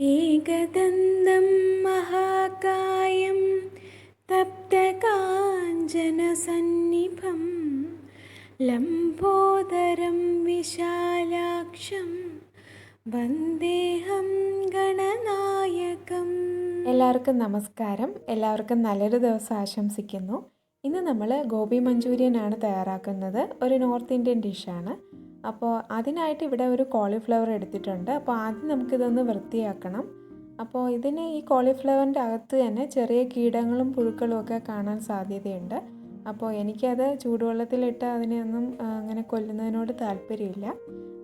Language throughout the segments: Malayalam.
ഏകദന്തം മഹാകായം തപ്തകാഞ്ചനസന്നിഭം ലംബോദരം വിശാലാക്ഷം വന്ദേഹം ഗണനായകം. എല്ലാവർക്കും നമസ്കാരം. എല്ലാവർക്കും നല്ലൊരു ദിവസം ആശംസിക്കുന്നു. ഇന്ന് നമ്മൾ ഗോബി മഞ്ചൂരിയനാണ് തയ്യാറാക്കുന്നത്. ഒരു നോർത്ത് ഇന്ത്യൻ ഡിഷാണ്. അപ്പോൾ അതിനായിട്ട് ഇവിടെ ഒരു കോളിഫ്ലവർ എടുത്തിട്ടുണ്ട്. അപ്പോൾ ആദ്യം നമുക്കിതൊന്ന് വൃത്തിയാക്കണം. അപ്പോൾ ഇതിന് ഈ കോളിഫ്ലവറിൻ്റെ അകത്ത് തന്നെ ചെറിയ കീടങ്ങളും പുഴുക്കളും ഒക്കെ കാണാൻ സാധ്യതയുണ്ട്. അപ്പോൾ എനിക്കത് ചൂടുവെള്ളത്തിലിട്ട് അതിനെ ഒന്നും അങ്ങനെ കൊല്ലുന്നതിനോട് താല്പര്യമില്ല.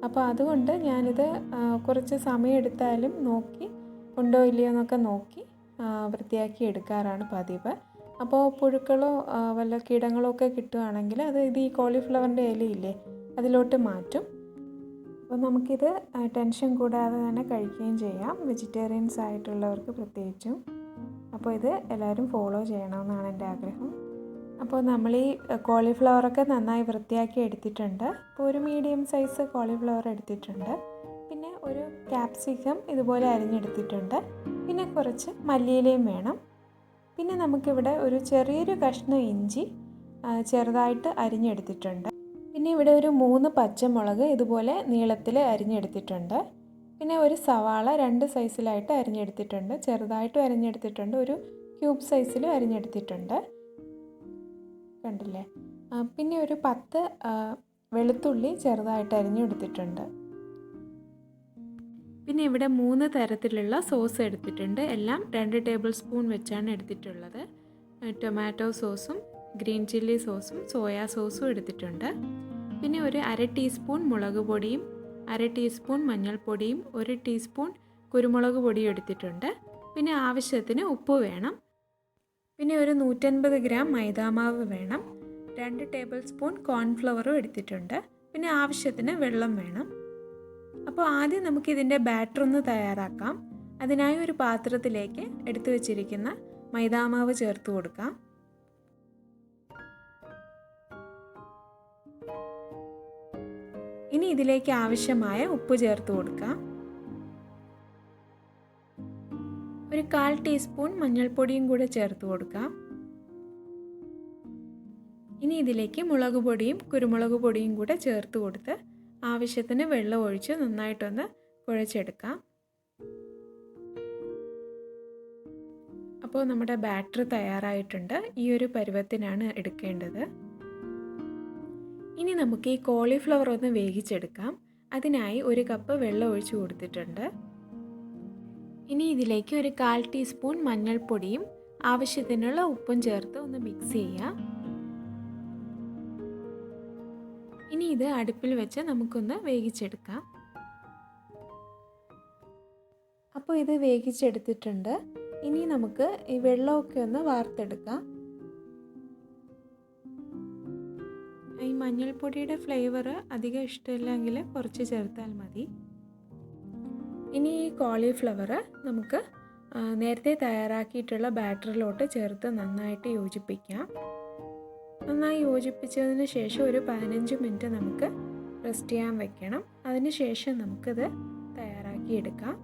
അപ്പോൾ അതുകൊണ്ട് ഞാനിത് കുറച്ച് സമയം എടുത്താലും നോക്കി ഉണ്ടോ ഇല്ലയോ എന്നൊക്കെ നോക്കി വൃത്തിയാക്കി എടുക്കാറാണ് പതിവ്. അപ്പോൾ പുഴുക്കളോ വല്ല കീടങ്ങളോ ഒക്കെ കിട്ടുകയാണെങ്കിൽ ഇത് ഈ കോളിഫ്ലവറിൻ്റെ ഇലയില്ലേ അതിലോട്ട് മാറ്റും. അപ്പോൾ നമുക്കിത് ടെൻഷൻ കൂടാതെ തന്നെ കഴിക്കുകയും ചെയ്യാം, വെജിറ്റേറിയൻസ് ആയിട്ടുള്ളവർക്ക് പ്രത്യേകിച്ചും. അപ്പോൾ ഇത് എല്ലാവരും ഫോളോ ചെയ്യണമെന്നാണ് എൻ്റെ ആഗ്രഹം. അപ്പോൾ നമ്മൾ ഈ കോളിഫ്ലവറൊക്കെ നന്നായി വൃത്തിയാക്കി എടുത്തിട്ടുണ്ട്. അപ്പോൾ ഒരു മീഡിയം സൈസ് കോളിഫ്ലവർ എടുത്തിട്ടുണ്ട്. പിന്നെ ഒരു ക്യാപ്സിക്കം ഇതുപോലെ അരിഞ്ഞെടുത്തിട്ടുണ്ട്. പിന്നെ കുറച്ച് മല്ലിയിലയും വേണം. പിന്നെ നമുക്കിവിടെ ഒരു ചെറിയൊരു കഷ്ണം ഇഞ്ചി ചെറുതായിട്ട് അരിഞ്ഞെടുത്തിട്ടുണ്ട്. പിന്നെ ഇവിടെ ഒരു 3 പച്ചമുളക് ഇതുപോലെ നീളത്തിൽ അരിഞ്ഞെടുത്തിട്ടുണ്ട്. പിന്നെ ഒരു സവാള 2 സൈസിലായിട്ട് അരിഞ്ഞെടുത്തിട്ടുണ്ട്. ചെറുതായിട്ടും അരിഞ്ഞെടുത്തിട്ടുണ്ട്, ഒരു ക്യൂബ് സൈസിലും അരിഞ്ഞെടുത്തിട്ടുണ്ട്. കണ്ടില്ലേ? പിന്നെ ഒരു 10 വെളുത്തുള്ളി ചെറുതായിട്ട് അരിഞ്ഞെടുത്തിട്ടുണ്ട്. പിന്നെ ഇവിടെ 3 തരത്തിലുള്ള സോസ് എടുത്തിട്ടുണ്ട്. എല്ലാം 2 ടേബിൾ സ്പൂൺ വെച്ചാണ് എടുത്തിട്ടുള്ളത്. ടൊമാറ്റോ സോസും ഗ്രീൻ ചില്ലി സോസും സോയാ സോസും എടുത്തിട്ടുണ്ട്. പിന്നെ ഒരു 1/2 ടീസ്പൂൺ മുളക് പൊടിയും 1/2 ടീസ്പൂൺ മഞ്ഞൾപ്പൊടിയും 1 ടീസ്പൂൺ കുരുമുളക് പൊടിയും എടുത്തിട്ടുണ്ട്. പിന്നെ ആവശ്യത്തിന് ഉപ്പ് വേണം. പിന്നെ ഒരു 150 ഗ്രാം മൈദാമാവ് വേണം. 2 ടേബിൾ സ്പൂൺ കോൺഫ്ലവറും എടുത്തിട്ടുണ്ട്. പിന്നെ ആവശ്യത്തിന് വെള്ളം വേണം. അപ്പോൾ ആദ്യം നമുക്കിതിൻ്റെ ബാറ്റർ ഒന്ന് തയ്യാറാക്കാം. അതിനായി ഒരു പാത്രത്തിലേക്ക് എടുത്തു വച്ചിരിക്കുന്ന മൈദാമാവ് ചേർത്ത് കൊടുക്കാം. ഇനി ഇതിലേക്ക് ആവശ്യമായ ഉപ്പ് ചേർത്ത് കൊടുക്കാം. ഒരു 1/4 ടീസ്പൂൺ മഞ്ഞൾപ്പൊടിയും കൂടെ ചേർത്ത് കൊടുക്കാം. ഇനി ഇതിലേക്ക് മുളക് പൊടിയും കുരുമുളക് പൊടിയും കൂടെ ചേർത്ത് കൊടുത്ത് ആവശ്യത്തിന് വെള്ളം ഒഴിച്ച് നന്നായിട്ടൊന്ന് കുഴച്ചെടുക്കാം. അപ്പോൾ നമ്മുടെ ബാറ്റർ തയ്യാറായിട്ടുണ്ട്. ഈ ഒരു പരുവത്തിനാണ് എടുക്കേണ്ടത്. ഇനി നമുക്ക് ഈ കോളിഫ്ലവർ ഒന്ന് വേവിച്ചെടുക്കാം. അതിനായി 1 കപ്പ് വെള്ളം ഒഴിച്ച് കൊടുത്തിട്ടുണ്ട്. ഇനി ഇതിലേക്ക് ഒരു 1/4 ടീസ്പൂൺ മഞ്ഞൾപ്പൊടിയും ആവശ്യത്തിനുള്ള ഉപ്പും ചേർത്ത് ഒന്ന് മിക്സ് ചെയ്യാം. ഇനി ഇത് അടുപ്പിൽ വെച്ച് നമുക്കൊന്ന് വേവിച്ചെടുക്കാം. അപ്പോൾ ഇത് വേവിച്ചെടുത്തിട്ടുണ്ട്. ഇനി നമുക്ക് ഈ വെള്ളമൊക്കെ ഒന്ന് വാർത്തെടുക്കാം. ഈ മഞ്ഞൾപ്പൊടിയുടെ ഫ്ലേവർ അധികം ഇഷ്ടമില്ലെങ്കിൽ കുറച്ച് ചേർത്താൽ മതി. ഇനി ഈ കോളിഫ്ലവർ നമുക്ക് നേരത്തെ തയ്യാറാക്കിയിട്ടുള്ള ബാറ്ററിലോട്ട് ചേർത്ത് നന്നായിട്ട് യോജിപ്പിക്കാം. നന്നായി യോജിപ്പിച്ചതിന് ശേഷം ഒരു 15 മിനിറ്റ് നമുക്ക് റെസ്റ്റ് ചെയ്യാൻ വെക്കണം. അതിന് ശേഷം നമുക്കിത് തയ്യാറാക്കിയെടുക്കാം.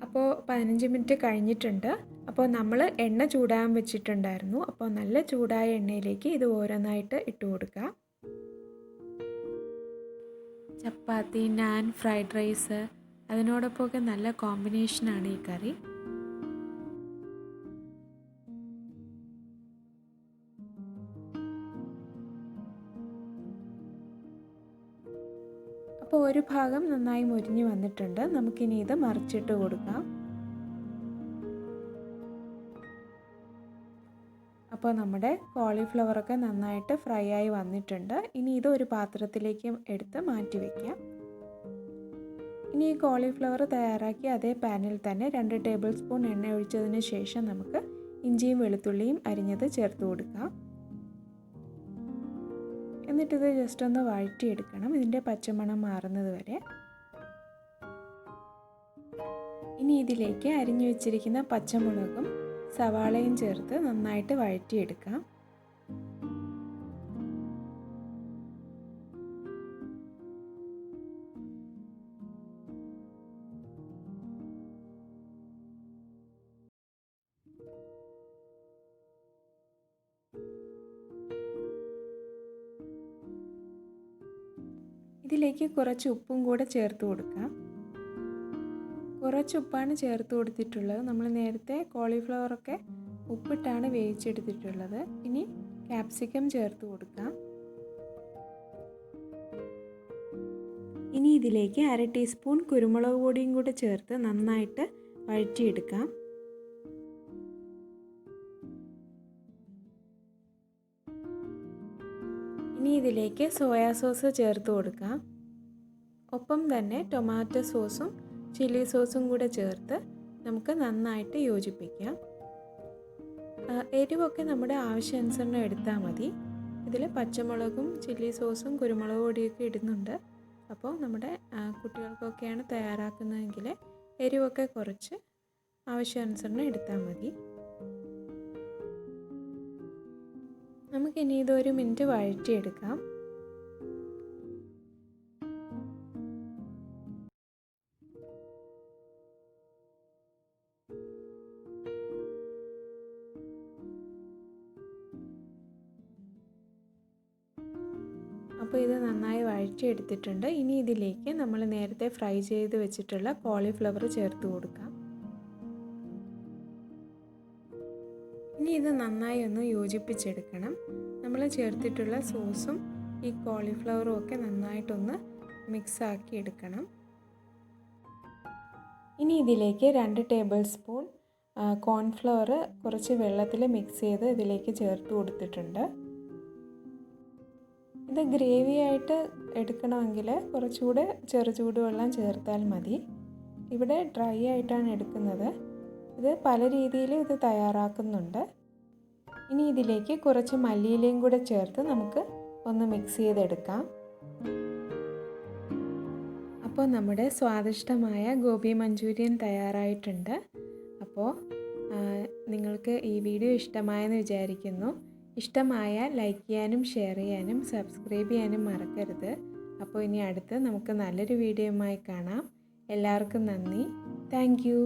അപ്പോൾ 15 മിനിറ്റ് കഴിഞ്ഞിട്ടുണ്ട്. അപ്പോൾ നമ്മൾ എണ്ണ ചൂടാൻ വെച്ചിട്ടുണ്ടായിരുന്നു. അപ്പോൾ നല്ല ചൂടായ എണ്ണയിലേക്ക് ഇത് ഓരോന്നായിട്ട് ഇട്ട് കൊടുക്കുക. ചപ്പാത്തി, നാൻ, ഫ്രൈഡ് റൈസ് അതിനോടൊപ്പമൊക്കെ നല്ല കോമ്പിനേഷനാണ് ഈ കറി. അപ്പോൾ ഒരു ഭാഗം നന്നായി മൊരിഞ്ഞ് വന്നിട്ടുണ്ട്. നമുക്കിനി ഇത് മറിച്ചിട്ട് കൊടുക്കാം. അപ്പോൾ നമ്മുടെ കോളിഫ്ലവറൊക്കെ നന്നായിട്ട് ഫ്രൈ ആയി വന്നിട്ടുണ്ട്. ഇനി ഇത് ഒരു പാത്രത്തിലേക്ക് എടുത്ത് മാറ്റി വയ്ക്കാം. ഇനി ഈ കോളിഫ്ലവർ തയ്യാറാക്കി അതേ പാനിൽ തന്നെ 2 ടേബിൾ സ്പൂൺ എണ്ണ ഒഴിച്ചതിന് ശേഷം നമുക്ക് ഇഞ്ചിയും വെളുത്തുള്ളിയും അരിഞ്ഞത് ചേർത്ത് കൊടുക്കാം. എന്നിട്ടിത് ജസ്റ്റ് ഒന്ന് വഴറ്റിയെടുക്കണം, ഇതിൻ്റെ പച്ചമണം മാറുന്നത് വരെ. ഇനി ഇതിലേക്ക് അരിഞ്ഞു വെച്ചിരിക്കുന്ന പച്ചമുളകും സവാളയും ചേർത്ത് നന്നായിട്ട് വഴറ്റിയെടുക്കാം. ഇതിലേക്ക് കുറച്ച് ഉപ്പും കൂടെ ചേർത്ത് കൊടുക്കാം. കുറച്ച് ഉപ്പാണ് ചേർത്ത് കൊടുത്തിട്ടുള്ളത്. നമ്മൾ നേരത്തെ കോളിഫ്ലവറൊക്കെ ഉപ്പിട്ടാണ് വേവിച്ചെടുത്തിട്ടുള്ളത്. ഇനി ക്യാപ്സിക്കം ചേർത്ത് കൊടുക്കാം. ഇനി ഇതിലേക്ക് 1/2 ടീസ്പൂൺ കുരുമുളക് പൊടിയും കൂടെ ചേർത്ത് നന്നായിട്ട് വഴറ്റിയെടുക്കാം. ഇനി ഇതിലേക്ക് സോയാ സോസ് ചേർത്ത് കൊടുക്കാം. ഒപ്പം തന്നെ ടൊമാറ്റോ സോസും ചില്ലി സോസും കൂടെ ചേർത്ത് നമുക്ക് നന്നായിട്ട് യോജിപ്പിക്കാം. എരിവൊക്കെ നമ്മുടെ ആവശ്യാനുസരണം എടുത്താൽ മതി. ഇതിൽ പച്ചമുളകും ചില്ലി സോസും കുരുമുളക് പൊടിയൊക്കെ ഇടുന്നുണ്ട്. അപ്പോൾ നമ്മുടെ കുട്ടികൾക്കൊക്കെയാണ് തയ്യാറാക്കുന്നതെങ്കിൽ എരിവൊക്കെ കുറച്ച് ആവശ്യാനുസരണം എടുത്താൽ മതി. നമുക്കിനി ഇത് 1 മിനിറ്റ് വഴറ്റിയെടുക്കാം. അപ്പോൾ ഇത് നന്നായി വഴറ്റിയെടുത്തിട്ടുണ്ട്. ഇനി ഇതിലേക്ക് നമ്മൾ നേരത്തെ ഫ്രൈ ചെയ്ത് വെച്ചിട്ടുള്ള കോളിഫ്ലവർ ചേർത്ത് കൊടുക്കാം. ഇനി ഇത് നന്നായി ഒന്ന് യോജിപ്പിച്ചെടുക്കണം. നമ്മൾ ചേർത്തിട്ടുള്ള സോസും ഈ കോളിഫ്ലവറും ഒക്കെ നന്നായിട്ടൊന്ന് മിക്സാക്കി എടുക്കണം. ഇനി ഇതിലേക്ക് 2 ടേബിൾ സ്പൂൺ കോൺഫ്ലവർ കുറച്ച് വെള്ളത്തിൽ മിക്സ് ചെയ്ത് ഇതിലേക്ക് ചേർത്ത് കൊടുത്തിട്ടുണ്ട്. ഇത് ഗ്രേവി ആയിട്ട് എടുക്കണമെങ്കിൽ കുറച്ചുകൂടെ ചൂടുവെള്ളം ചേർത്താൽ മതി. ഇവിടെ ഡ്രൈ ആയിട്ടാണ് എടുക്കുന്നത്. ഇത് പല രീതിയിലും ഇത് തയ്യാറാക്കുന്നുണ്ട്. ഇനി ഇതിലേക്ക് കുറച്ച് മല്ലിയിലയും കൂടെ ചേർത്ത് നമുക്ക് ഒന്ന് മിക്സ് ചെയ്തെടുക്കാം. അപ്പോൾ നമ്മുടെ സ്വാദിഷ്ടമായ ഗോബി മഞ്ചൂരിയൻ തയ്യാറായിട്ടുണ്ട്. അപ്പോൾ നിങ്ങൾക്ക് ഈ വീഡിയോ ഇഷ്ടമായെന്ന് വിചാരിക്കുന്നു. ഇഷ്ടമായാൽ ലൈക്ക് ചെയ്യാനും ഷെയർ ചെയ്യാനും സബ്സ്ക്രൈബ് ചെയ്യാനും മറക്കരുത്. അപ്പോൾ ഇനി അടുത്ത് നമുക്ക് നല്ലൊരു വീഡിയോയുമായി കാണാം. എല്ലാവർക്കും നന്ദി. Thank you.